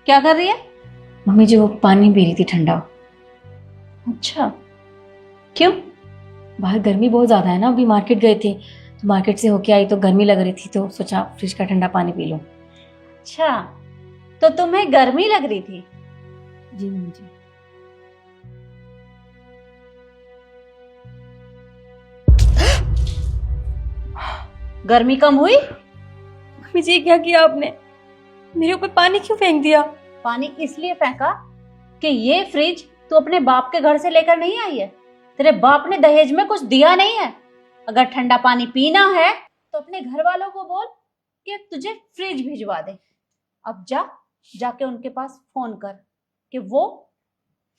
क्या कर रही है? मम्मी जी वो पानी पी रही थी ठंडा। अच्छा, क्यों? बाहर गर्मी बहुत ज्यादा है ना, अभी मार्केट गए थे तो मार्केट से होके आई तो गर्मी लग रही थी तो सोचा फ्रिज का ठंडा पानी पी लो। अच्छा, तो तुम्हें गर्मी लग रही थी? जी मम्मी जी। गर्मी कम हुई? मम्मी जी क्या किया आपने? मेरे ऊपर पानी क्यों फेंक दिया? पानी इसलिए फेंका कि ये फ्रिज तू अपने बाप के घर से लेकर नहीं आई है। तेरे बाप ने दहेज में कुछ दिया नहीं है। अगर ठंडा पानी पीना है तो अपने घर वालों को बोल कि तुझे फ्रिज भिजवा दे। अब जाके उनके पास फोन कर कि वो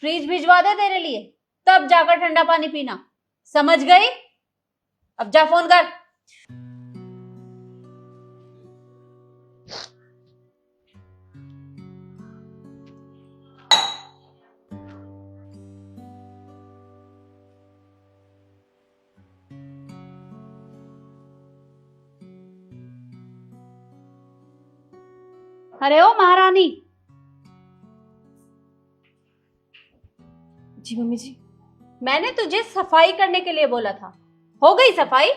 फ्रिज भिजवा दे तेरे लिए, तब जाकर ठंडा पानी पीना। समझ गई? अब जा फोन कर। अरे ओ महारानी। जी मम्मी जी। मैंने तुझे सफाई करने के लिए बोला था, हो गई सफाई?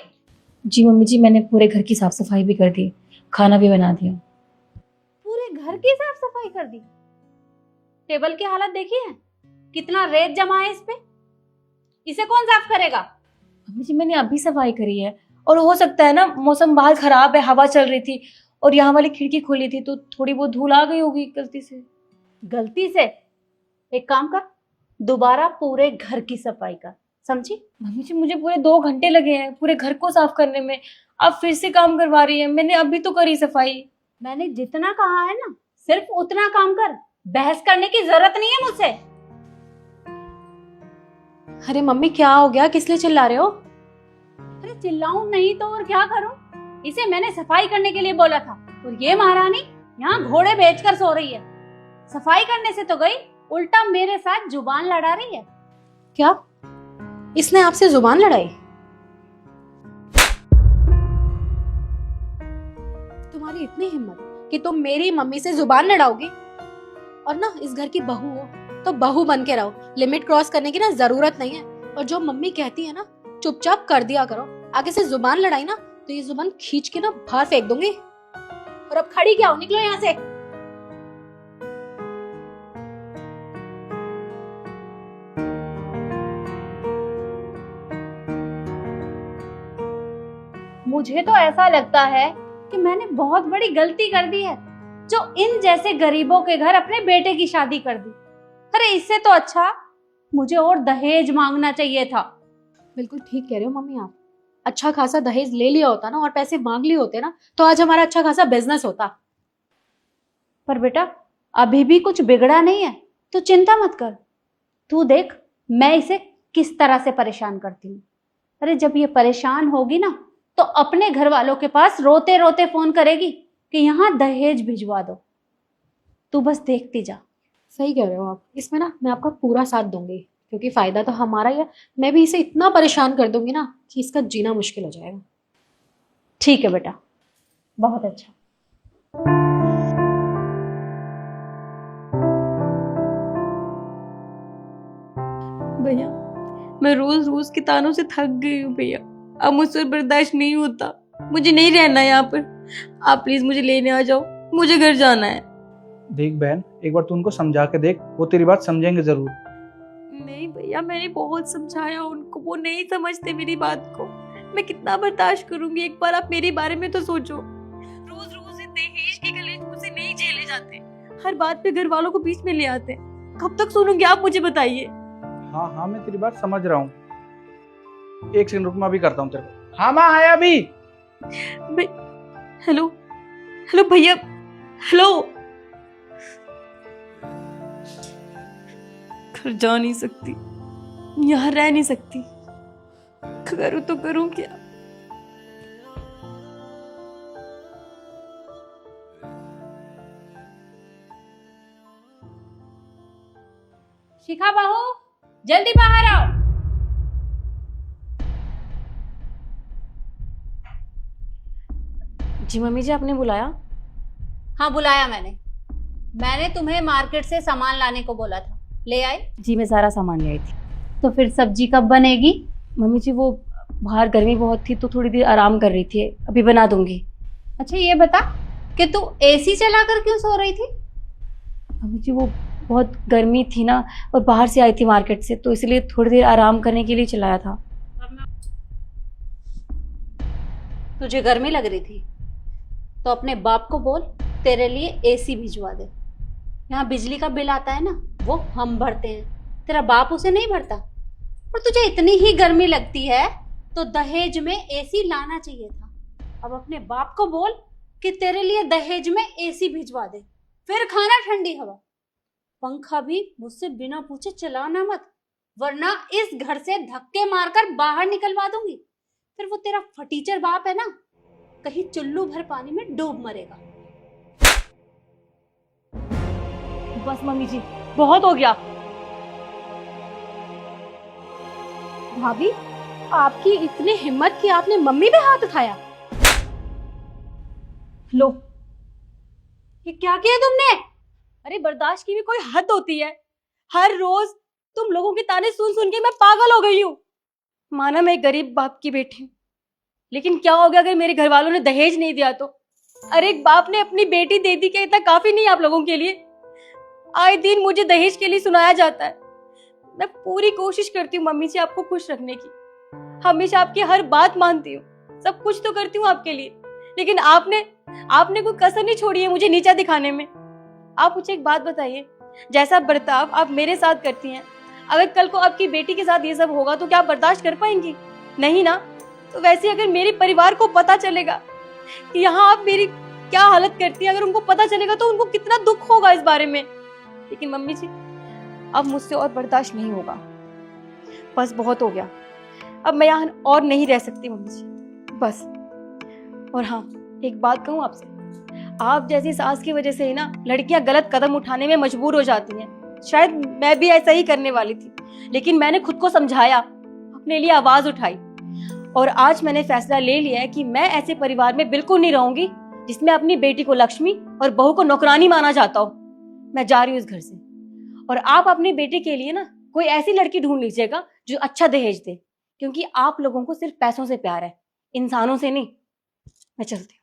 जी मम्मी जी मैंने पूरे घर की साफ सफाई भी कर दी, खाना भी बना दिया। पूरे घर की साफ सफाई कर दी? टेबल की हालत देखी है? कितना रेत जमा है इस पे। इसे कौन साफ करेगा? मम्मी जी मैंने अभी सफाई करी है, और हो सकता है ना मौसम बाहर खराब है, हवा चल रही थी और यहाँ वाली खिड़की खोली थी तो थोड़ी बहुत धूल आ गई होगी गलती से। गलती से? एक काम कर, दोबारा पूरे घर की सफाई कर, समझी? मम्मी जी मुझे पूरे 2 घंटे लगे हैं पूरे घर को साफ करने में, आप फिर से काम करवा रही हैं। मैंने अभी तो करी सफाई। मैंने जितना कहा है ना सिर्फ उतना काम कर। बहस करने की जरूरत नहीं है मुझसे। अरे मम्मी क्या हो गया, किस लिए चिल्ला रहे हो? अरे चिल्लाऊं नहीं तो और क्या करूं? इसे मैंने सफाई करने के लिए बोला था और ये महारानी यहाँ घोड़े बेचकर सो रही है। सफाई करने से तो गई, उल्टा मेरे साथ जुबान लड़ा रही है। क्या इसने आपसे जुबान लड़ाई? तुम्हारी इतनी हिम्मत कि तुम मेरी मम्मी से जुबान लड़ाओगी? और ना इस घर की बहू हो तो बहू बन के रहो, लिमिट क्रॉस करने की ना जरूरत नहीं है। और जो मम्मी कहती है ना चुपचाप कर दिया करो। आगे से जुबान लड़ाई ना तो ये जुबान खींच के ना बाहर फेंक दूंगी। और अब खड़ी क्या हो, निकलो यहाँ से। मुझे तो ऐसा लगता है कि मैंने बहुत बड़ी गलती कर दी है जो इन जैसे गरीबों के घर अपने बेटे की शादी कर दी। अरे इससे तो अच्छा मुझे और दहेज मांगना चाहिए था। बिल्कुल ठीक कह रहे हो मम्मी आप। अच्छा खासा दहेज ले लिया होता ना और पैसे मांग लिए होते ना तो आज हमारा अच्छा खासा बिजनेस होता। पर बेटा अभी भी कुछ बिगड़ा नहीं है, तो चिंता मत कर। तू देख मैं इसे किस तरह से परेशान करती हूँ। अरे जब ये परेशान होगी ना तो अपने घर वालों के पास रोते रोते फोन करेगी कि यहाँ दहेज भिजवा दो। तू बस देखती जा। सही कह रहे हो आप, इसमें ना मैं आपका पूरा साथ दूंगी क्योंकि फायदा तो हमारा ही है। मैं भी इसे इतना परेशान कर दूंगी ना कि इसका जीना मुश्किल हो जाएगा। ठीक है बेटा, बहुत अच्छा। भैया मैं रोज रोज के तानों से थक गई हूँ भैया, अब मुझसे बर्दाश्त नहीं होता, मुझे नहीं रहना यहाँ पर। आप प्लीज मुझे लेने आ जाओ, मुझे घर जाना है। देख बहन, एक बार तू उनको समझा के देख, वो तेरी बात समझेंगे जरूर। नहीं भैया मैंने बहुत समझाया उनको, वो नहीं समझते मेरी बात को। मैं कितना बर्दाश्त करूंगी, एक बार आप मेरे बारे में तो सोचो। रोज रोज दहेज के कलेश मुझसे नहीं झेले जाते, हर बात पे घर वालों को बीच में ले आते। कब तक सुनूंगी आप, मुझे बताइए। हाँ हाँ मैं तेरी बात समझ रहा हूँ, एक सेकंड रुक, मैं अभी करता हूँ तेरे को। हाँ माँ आया अभी। हेलो हेलो भैया, हेलो। घर जा नहीं सकती, यहाँ रह नहीं सकती, करूँ तो करूँ क्या? शिखा बहू जल्दी बाहर आओ। जी मम्मी जी आपने बुलाया? हाँ बुलाया मैंने। मैंने तुम्हें मार्केट से सामान लाने को बोला था, ले आई? जी मैं सारा सामान ले आई थी। तो फिर सब्जी कब बनेगी? मम्मी जी वो बाहर गर्मी बहुत थी तो थोड़ी देर आराम कर रही थी, अभी बना दूंगी। अच्छा ये बता कि तू एसी चलाकर क्यों सो रही थी? मम्मी जी वो बहुत गर्मी थी ना, और बाहर से आई थी मार्केट से, तो इसलिए थोड़ी देर आराम करने के लिए चलाया था। तुझे गर्मी लग रही थी तो अपने बाप को बोल तेरे लिए एसी भिजवा दे। यहाँ बिजली का बिल आता है ना, वो हम भरते हैं, तेरा बाप उसे नहीं भरता। और तुझे इतनी ही गर्मी लगती है तो दहेज में एसी लाना चाहिए था। अब अपने बाप को बोल कि तेरे लिए दहेज में एसी भिजवा दे, फिर खाना ठंडी हवा। पंखा भी मुझसे बिना पूछे चलाना मत, वरना इस घर से धक्के मारकर बाहर निकलवा दूंगी। फिर वो तेरा फटीचर बाप है ना, कहीं चुल्लू भर पानी में डूब मरेगा। बस मम्मी जी बहुत हो गया। भाभी, आपकी इतनी हिम्मत कि आपने मम्मी पे हाथ उठाया। लो, ये क्या किया तुमने? अरे बर्दाश्त की भी कोई हद होती है। हर रोज तुम लोगों के ताने सुन सुन के मैं पागल हो गई हूँ। माना मैं एक गरीब बाप की बेटी हूँ, लेकिन क्या हो गया अगर मेरे घर वालों ने दहेज नहीं दिया तो? अरे एक बाप ने अपनी बेटी दे दी, क्या इतना काफी नहीं आप लोगों के लिए? आए दिन मुझे दहेज के लिए सुनाया जाता है। मैं पूरी कोशिश करती हूँ मम्मी जी आपको खुश रखने की, हमेशा आपकी हर बात मानती हूँ, सब कुछ तो करती हूँ आपके लिए, लेकिन आपने कोई कसर नहीं छोड़ी है मुझे नीचा दिखाने में। आप मुझे एक बात बताइए, जैसा बर्ताव आप मेरे साथ करती हैं, अगर कल को आपकी बेटी के साथ ये सब होगा तो क्या आप बर्दाश्त कर पाएंगी? नहीं ना। तो वैसे अगर मेरे परिवार को पता चलेगा कि यहाँ आप मेरी क्या हालत करती है, अगर उनको पता चलेगा तो उनको कितना दुख होगा इस बारे में। लेकिन मम्मी जी अब मुझसे और बर्दाश्त नहीं होगा, बस बहुत हो गया। अब मैं यहाँ और नहीं रह सकती मम्मी जी, बस। और हाँ, एक बात कहूँ आपसे, आप जैसी सास की वजह से ही ना लड़कियां गलत कदम उठाने में मजबूर हो जाती हैं। शायद मैं भी ऐसा ही करने वाली थी, लेकिन मैंने खुद को समझाया, अपने लिए आवाज उठाई, और आज मैंने फैसला ले लिया है कि मैं ऐसे परिवार में बिल्कुल नहीं रहूंगी जिसमें अपनी बेटी को लक्ष्मी और बहू को नौकरानी माना जाता हो। मैं जा रही हूँ इस घर से, और आप अपनी बेटी के लिए ना कोई ऐसी लड़की ढूंढ लीजिएगा जो अच्छा दहेज दे, क्योंकि आप लोगों को सिर्फ पैसों से प्यार है, इंसानों से नहीं। मैं चलती हूँ।